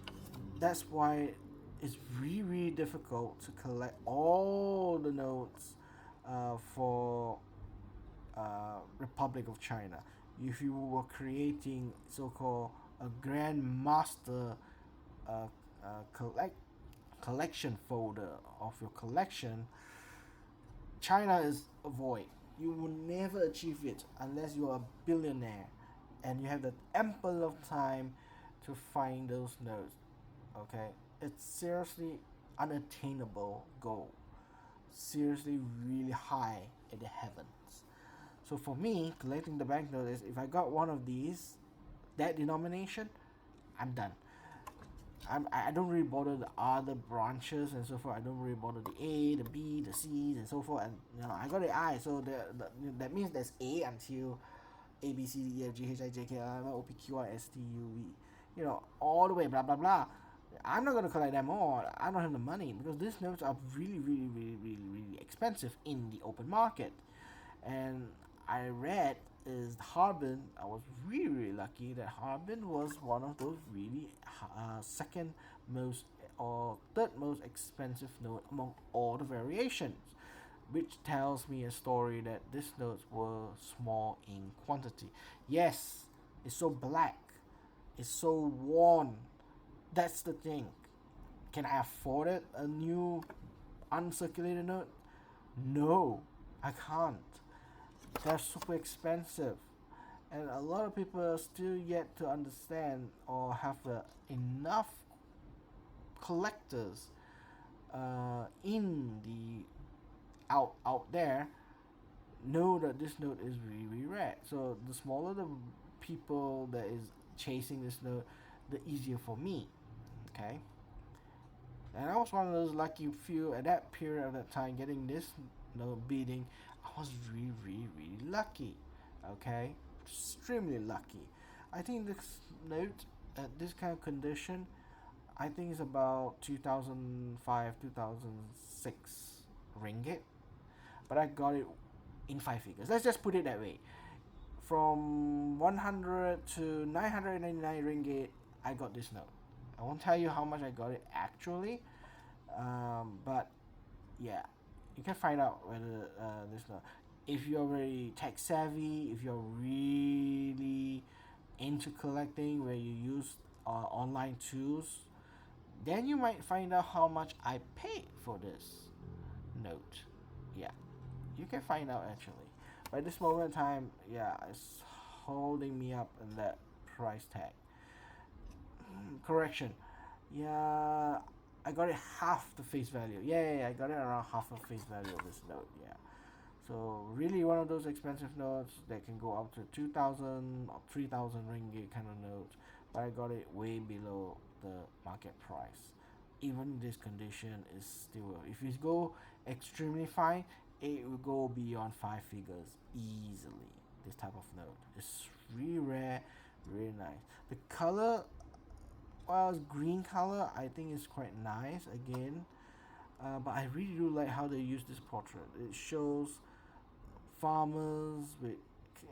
that's why it's really, really difficult to collect all the notes for Republic of China. If you were creating so-called a Grand Master collection folder of your collection, China is a void. You will never achieve it unless you are a billionaire and you have the ample of time to find those notes. Okay, it's seriously unattainable goal. Seriously, really high in the heavens. So for me, collecting the banknote is if I got one of these, that denomination, I'm done. I don't really bother the other branches and so forth. I don't really bother the A, the B, the C's and so forth. And I got the I, so that means there's A until A B C D E F G H I J K L M N O P Q R S T U V. All the way, blah blah blah. I'm not gonna collect them all. I don't have the money because these notes are really, really, really, really, really expensive in the open market. And I read is Harbin. I was really, really lucky that Harbin was one of those really second most or third most expensive note among all the variations, which tells me a story that these notes were small in quantity. Yes, it's so black, it's so worn, That's the thing. Can I afford it? A new uncirculated note? No, I can't. They're super expensive. And a lot of people are still yet to understand or have enough collectors in the out there know that this note is really, really rare. So the smaller the people that is chasing this note, the easier for me. Okay. And I was one of those lucky few at that period of that time getting this note beating. I was really, really, really lucky. Okay, extremely lucky. I think this note at this kind of condition, I think it's about 2005, 2006 ringgit, but I got it in five figures. Let's just put it that way. From 100 to 999 ringgit, I got this note. I won't tell you how much I got it actually, but yeah, you can find out whether this note. If you're very tech savvy, if you're really into collecting, where you use online tools, then you might find out how much I paid for this note. Yeah, you can find out actually. By this moment in time, yeah, it's holding me up in that price tag. Correction. Yeah, I got it half the face value. Yeah, I got it around half the face value of this note. Yeah. So really one of those expensive notes that can go up to 2,000 or 3,000 ringgit kind of notes, but I got it way below the market price. Even this condition is still, if it go extremely fine, it will go beyond five figures easily. This type of note, it's really rare, really nice. The color, well, it's green color. I think it's quite nice again. But I really do like how they use this portrait. It shows farmers with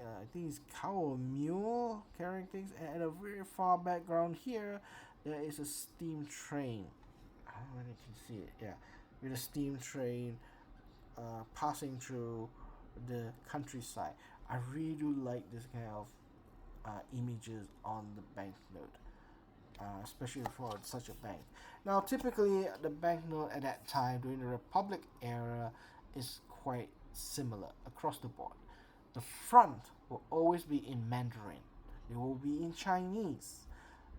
I think it's cow or mule carrying things, and at a very far background here there is a steam train. I don't know if you can see it. Yeah, with a steam train passing through the countryside. I really do like this kind of images on the banknote, especially for such a bank. Now, typically, the banknote at that time during the Republic era is quite similar across the board. The front will always be in Mandarin, it will be in Chinese,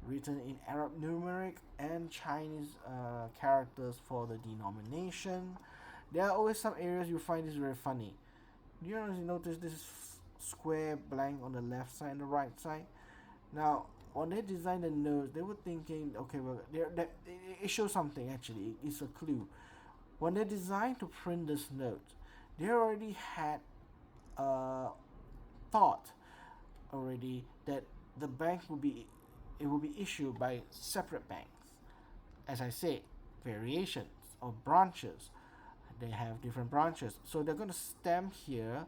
written in Arab numeric and Chinese characters for the denomination. There are always some areas you find this very funny. Do you notice this square blank on the left side and the right side? Now, when they designed the notes, they were thinking, okay, well, it shows something actually. It's a clue. When they designed to print this note, they already had thought already that the bank will be it will be issued by separate banks. As I said, variations or branches. They have different branches, so they're going to stamp here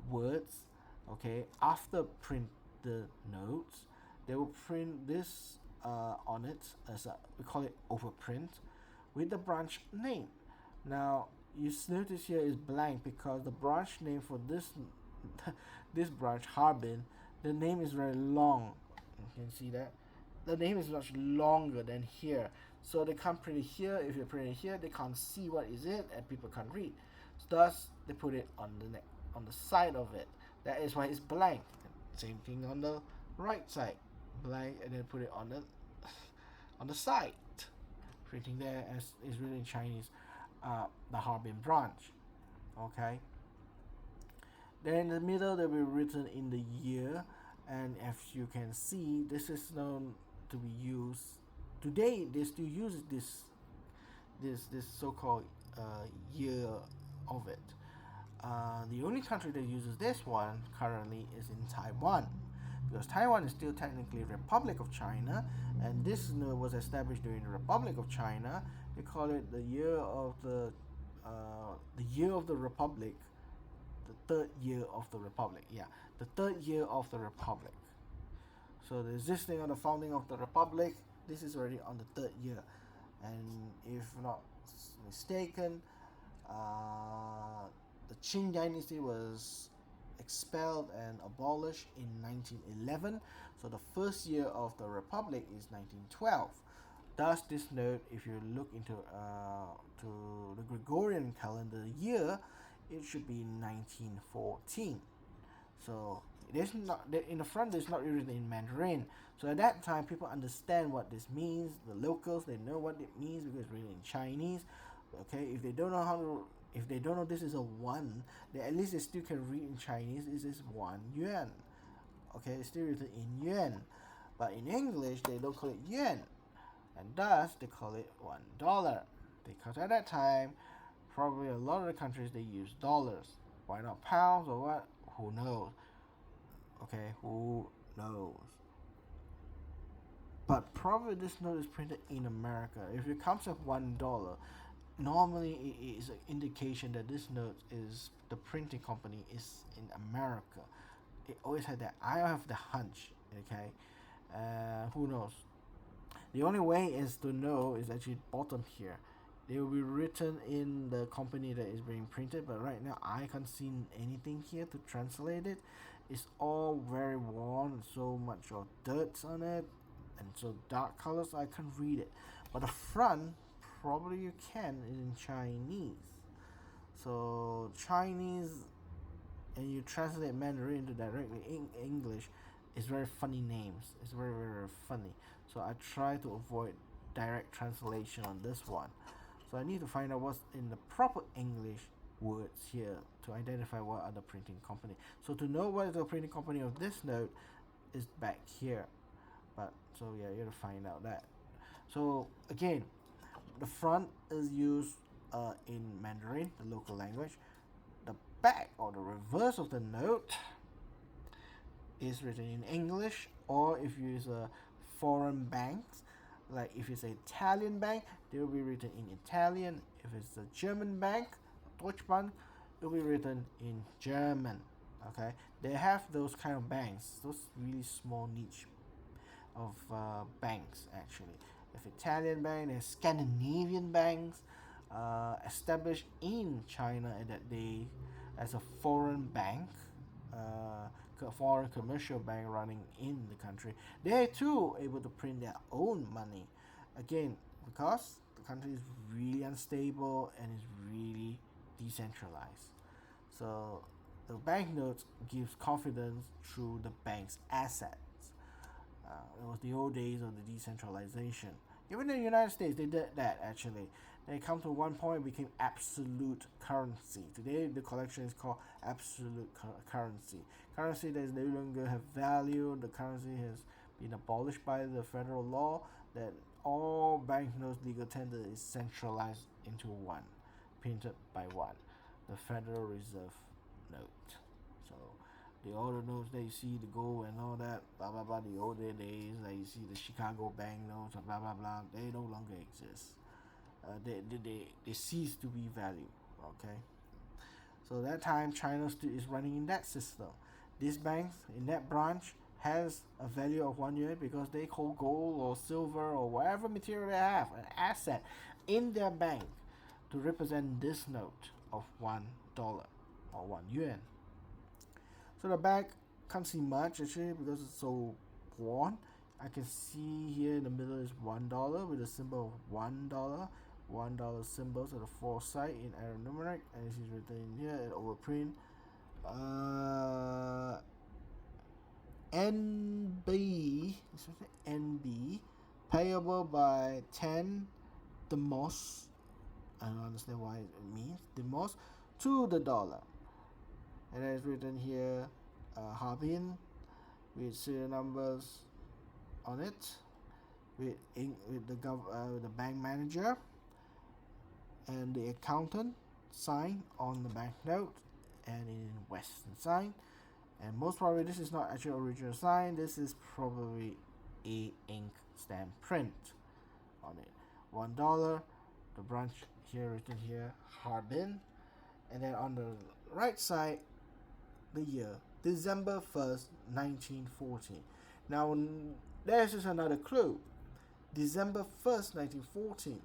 words. Okay, after print the notes, they will print this on it as we call it overprint with the branch name. Now you notice here is blank because the branch name for this this branch Harbin, the name is very long. You can see that the name is much longer than here, so they can't print it here. If you print it here, they can't see what is it and people can't read. Thus they put it on the neck, on the side of it. That is why it's blank. Same thing on the right side, blank, and then put it on the on the side, printing there as is written in Chinese, the Harbin branch. Okay. Then in the middle, they will be written in the year, and as you can see, this is known to be used today. They still use this so-called year of it. The only country that uses this one currently is in Taiwan, because Taiwan is still technically a Republic of China, and this was established during the Republic of China. They call it the year of the Republic, the third year of the Republic. Yeah, the third year of the Republic. So the existing on the founding of the Republic, this is already on the third year, and if not mistaken, the Qing dynasty was expelled and abolished in 1911. So the first year of the Republic is 1912. Thus, this note, if you look into to the Gregorian calendar year, it should be 1914. So there's not in the front. There's not written in Mandarin. So at that time, people understand what this means. The locals, they know what it means because it's written in Chinese. Okay, if they don't know how to, if they don't know this is a one, they at least they still can read in Chinese. This is 1 yuan. Okay, it's still written in yuan, but in English they don't call it yuan, and thus they call it $1. Because at that time, probably a lot of the countries they use dollars. Why not pounds or what? Who knows? Okay, who knows? But probably this note is printed in America. If it comes with $1, normally it is an indication that this note is the printing company is in America. It always had that. I have the hunch. Okay, who knows? The only way is to know is actually bottom here. They will be written in the company that is being printed, but right now I can't see anything here to translate it. It's all very worn, so much of dirt on it, and so dark colors I can't read it. But the front, probably you can, is in Chinese. So Chinese, and you translate Mandarin into directly in English, it's very funny names. It's very, very, very funny. So I try to avoid direct translation on this one. So I need to find out what's in the proper English words here to identify what are the printing company. So to know what is the printing company of this note is back here. But so yeah, you have to find out that. So again, the front is used in Mandarin, the local language. The back or the reverse of the note is written in English, or if you use a foreign banks, like if it's an Italian bank, they will be written in Italian. If it's a German bank, Deutsche Bank, it will be written in German. Okay, they have those kind of banks, those really small niche of banks actually. If Italian bank, there's Scandinavian banks established in China at that day as a foreign bank, foreign commercial bank running in the country. They too able to print their own money, again because the country is really unstable and is really decentralized. So the banknotes gives confidence through the bank's assets. It was the old days of the decentralization. Even in the United States, they did that actually. They come to one point it became absolute currency. Today, the collection is called absolute currency. Currency that is no longer have value. The currency has been abolished by the federal law that all banknotes legal tender is centralized into one, printed by one, the Federal Reserve note. So the older notes that you see, the gold and all that, blah blah blah, the older days that you see the Chicago bank notes, blah blah blah, they no longer exist. They cease to be valued. Okay, so that time China still is running in that system. These banks in that branch has a value of 1 yuan because they hold gold or silver or whatever material they have, an asset in their bank to represent this note of $1 or 1 yuan. So the back can't see much actually because it's so worn. I can see here in the middle is $1 with a symbol of $1. $1 symbols at the foresight in aeronumeric, and this is written in here at overprint. NB, NB, payable by 10 demos. I don't understand why it means demos to the dollar, and it's written here Harbin with serial numbers on it, with the bank manager and the accountant sign on the banknote, and in Western sign. And most probably this is not actually original sign. This is probably a ink stamp print on it. $1. The branch here written here Harbin, and then on the right side the year December 1st, 1914. Now this is another clue. December 1st, 1914.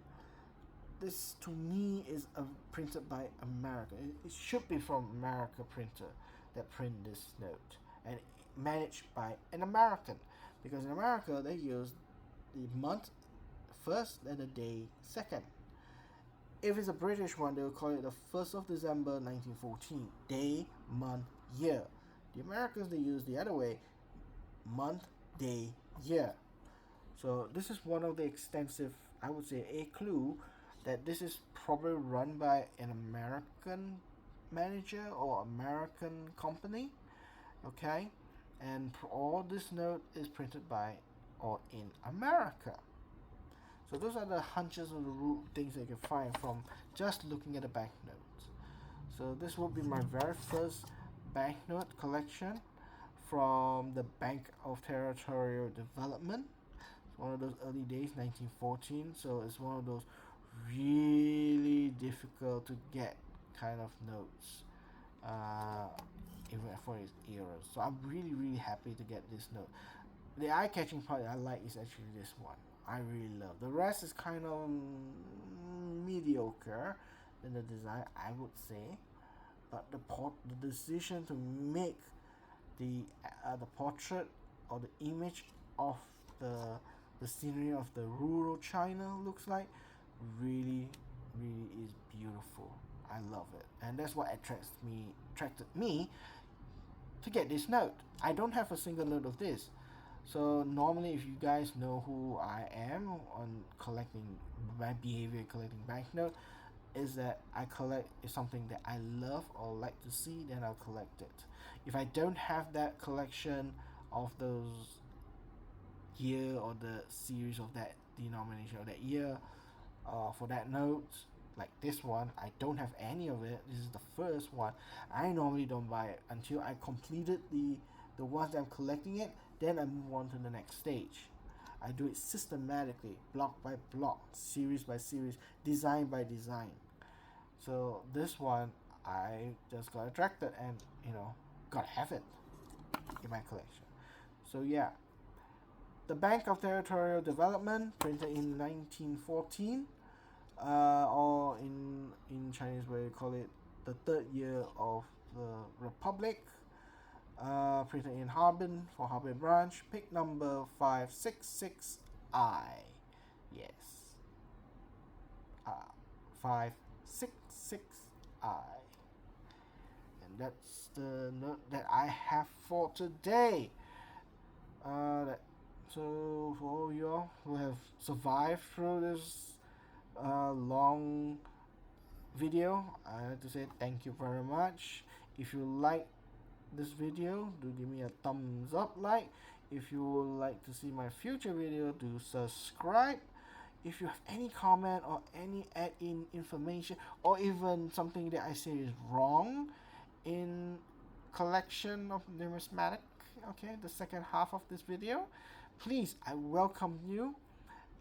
This to me is printed by America. It should be from America printer that print this note and managed by an American, because in America they use the month first and the day second. If it's a British one, they will call it the 1st of December 1914. Day, month, year. The Americans, they use the other way, month, day, year. So this is one of the extensive, I would say, a clue that this is probably run by an American manager or American company. Okay, and all this note is printed by or in America. So those are the hunches of the things that you can find from just looking at the banknotes. So this will be my very first banknote collection from the Bank of Territorial Development. It's one of those early days, 1914. So it's one of those really difficult to get kind of notes, even for its era. So I'm really happy to get this note. The eye-catching part I like is actually this one. I really love. The rest is kind of mediocre in the design, I would say. But the decision to make the portrait or the image of the scenery of the rural China looks like really is beautiful. I love it, and that's what attracted me to get this note. I don't have a single note of this. So normally, if you guys know who I am on collecting, my behavior collecting banknote is that I collect is something that I love or like to see, then I'll collect it. If I don't have that collection of those year or the series of that denomination or that year for that note, like this one, I don't have any of it. This is the first one. I normally don't buy it until I completed the ones that I'm collecting it. Then I move on to the next stage. I do it systematically, block by block, series by series, design by design. So this one, I just got attracted and gotta have it in my collection. So yeah, the Bank of Territorial Development, printed in 1914, or in Chinese where you call it the third year of the Republic. Printed in Harbin for Harbin branch, pick number 566I. Yes. 566I. And that's the note that I have for today. So for all y'all who have survived through this long video, I have to say thank you very much. If you like this video, do give me a thumbs up. If you would like to see my future video, do subscribe. If you have any comment or any add-in information, or even something that I say is wrong in collection of numismatic, okay, the second half of this video, please, I welcome you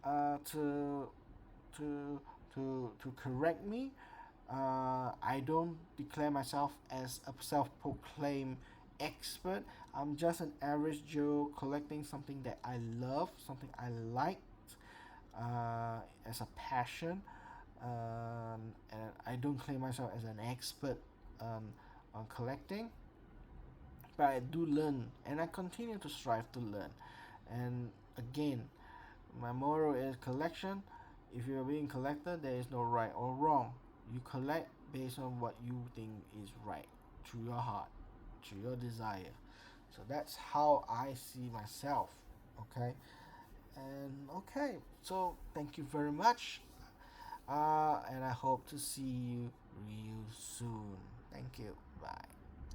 to correct me. I don't declare myself as a self-proclaimed expert. I'm just an average Joe collecting something that I love, something I liked as a passion, and I don't claim myself as an expert on collecting, but I do learn, and I continue to strive to learn. And again, my motto is collection. If you're being collector, there is no right or wrong. You collect based on what you think is right, through your heart, through your desire. So that's how I see myself. Okay, so thank you very much, and I hope to see you real soon. Thank you.